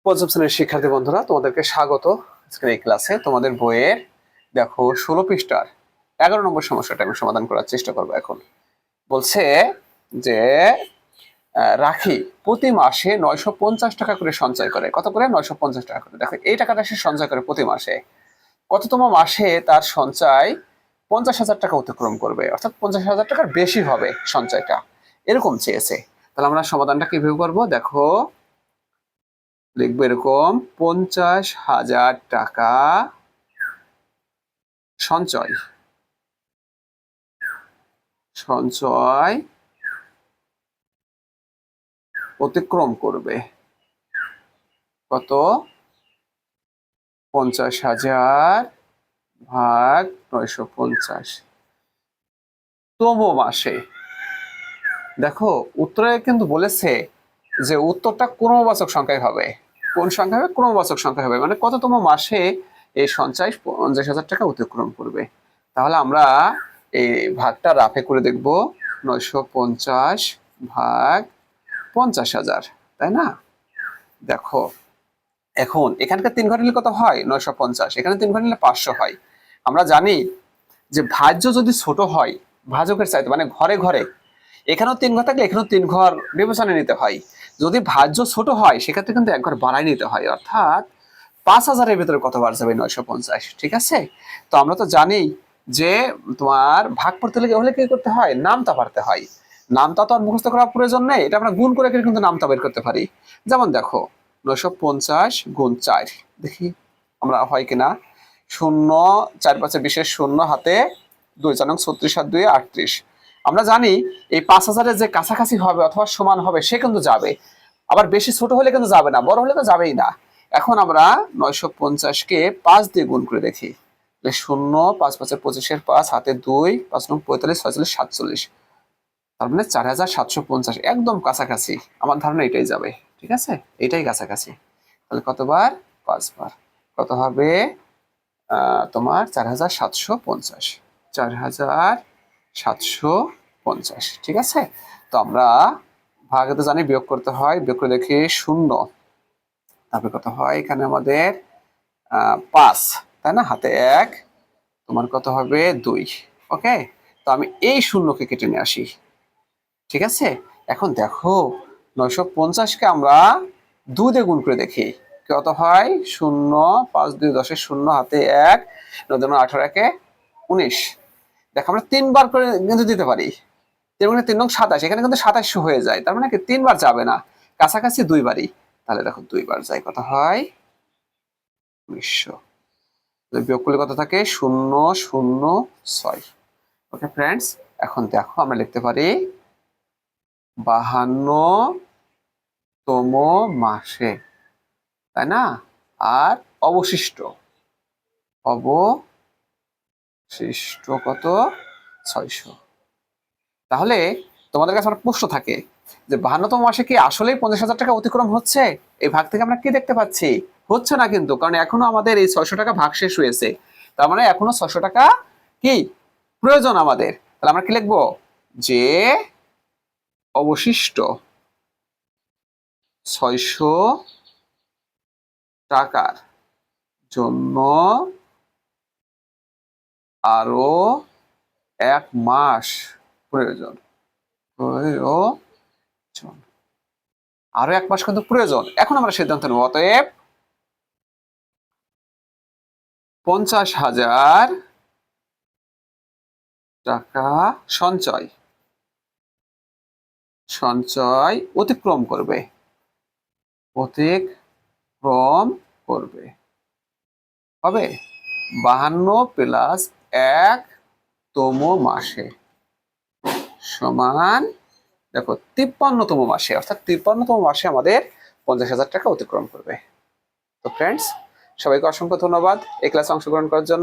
পঞ্চম শ্রেণীর শিক্ষার্থী বন্ধুরা, তোমাদেরকে স্বাগত। আজকের এই ক্লাসে তোমাদের বইয়ের দেখো 16 পৃষ্ঠার 11 নম্বর সমস্যাটা আমি সমাধান করার চেষ্টা করবো। এখন বলছে যে রাখি প্রতি মাসে 950 টাকা করে সঞ্চয় করে। কত করে? 950 টাকা করে। দেখো এই টাকাটা সে সঞ্চয় করে প্রতি মাসে। কততম মাসে তার সঞ্চয় 50,000 টাকা অতিক্রম করবে, অর্থাৎ 50,000 টাকার বেশি হবে সঞ্চয়টা, এরকম চেয়েছে। তাহলে আমরা সমাধানটা কিভাবে করবো? দেখো লিখবো এরকম: 50,000 টাকা সঞ্চয় সঞ্চয় অতিক্রম করবে। কত? 50,000 ভাগ 950 তম মাসে। দেখো উত্তরে কিন্তু বলেছে যে উত্তরটা ক্রমবাচক সংখ্যায় হবে। কোন সংখ্যা হবে? ক্রমবাচক সংখ্যা হবে, মানে কততম মাসে এই সঞ্চয় 50,000 টাকা অতিক্রম করবে। তাহলে আমরা এই ভাগটা রাফে করে দেখব। 950 ভাগ 50,000, তাই না? দেখো এখন এখানকার 3 ঘর নিলে কত হয়? 950। এখানে 3 ঘর নিলে 500 হয়। আমরা জানি যে ভাজ্য যদি ছোট হয় ভাজকের চাইতে, মানে ঘরে ঘরে, এখানেও 3 ঘর থাকলে এখানেও 3 ঘর বিবেচনায় নিতে হয়। যদি ভাজ্য ছোট হয় সেক্ষেত্রে কিন্তু 1 ঘর বাড়াই নিতে হয়, অর্থাৎ 5,000-এর ভিতরে কতবার যাবে? 950। ঠিক আছে? তো আমরা তো জানি যে তোমার ভাগ করতে হলে কি করতে হয়? নামতা পারতে হয়। নামতা তো আর মুখস্থ করার প্রয়োজন নেই, এটা আমরা গুণ করে কিন্তু নামতা বের করতে পারি। যেমন দেখো 950 গুণ 4, দেখি আমরা হয় কিনা। 0 4 5 বিশেষ 0, হাতে 2, 4 36 আর 2 38। আমরা জানি এই 5,000-এর যে কাছাকাছি হবে অথবা সমান হবে সে কিন্তু যাবে, আবার বেশি ছোট হলে কিন্তু যাবে না, বড় হলে তো যাবেই না। এখন আমরা 950-কে 5 দিয়ে গুণ করে দেখি। 0 5 5 25-এর 5, হাতে 2, 5 9 45 46 47, তার মানে 4,750, একদম কাছাকাছি। আমার ধারণা এটাই যাবে। ঠিক আছে, এটাই কাছাকাছি। তাহলে কতবার? 5 বার। কত হবে? তোমার 4,750। 4,750। ঠিক আছে? তো আমরা ভাগে তো জানি বিয়োগ করতে হয়, বিয়োগ করে দেখি 0, তারপরে কত হয় এখানে আমাদের 5, তাই না? হাতে 1, তোমার কত হবে? 2। ওকে, তো আমি এই 0-কে কেটে নিয়ে আসি। ঠিক আছে, এখন দেখো 950-কে আমরা 2 দিয়ে গুণ করে দেখি কত হয়। 0 5 2 10-এর 0, হাতে 1, 9 2 18, 1 19। দেখো আমরা 3 বার করে কিন্তু দিতে পারি। 3 গুণে 3 নং 27, এখানে কিন্তু 2700 হয়ে যায়, তার মানে কি 3 বার যাবে না, কাছাকাছি 2 বারই। তাহলে দেখো 2 বার যায়, কত হয়? 1900। বিয়োগ করলে কত থাকে? 0 0 6। ওকে ফ্রেন্ডস, এখন দেখো আমরা লিখতে পারি 52তম মাসে, তাই না? আর অবশিষ্ট কত? 600। তাহলে তোমাদের কাছে আমার প্রশ্ন থাকে যে 52তম মাসে কি আসলেই 50,000 টাকা অতিক্রম হচ্ছে? এই ভাগ থেকে আমরা কি দেখতে পাচ্ছি? হচ্ছে না কিন্তু, কারণ এখনো আমাদের এই 600 টাকা ভাগ শেষ হয়েছে। তার মানে এখনো 600 টাকা কি প্রয়োজন আমাদের। তাহলে আমরা কি লিখবো? যে অবশিষ্ট 600 টাকার জন্য আরো 1 মাস প্রয়োজন। আরো 1 মাস কিন্তু প্রয়োজন। এখন আমরা সিদ্ধান্ত নেব, অতএব 50,000 টাকা সঞ্চয় অতিক্রম করবে হবে 52 প্লাস 1তম মাসে সমান, দেখো 53তম মাসে, অর্থাৎ 53তম মাসে আমাদের 50,000 টাকা অতিক্রম করবে। তো ফ্রেন্ডস, সবাইকে অসংখ্য ধন্যবাদ এই ক্লাসে অংশগ্রহণ করার জন্য।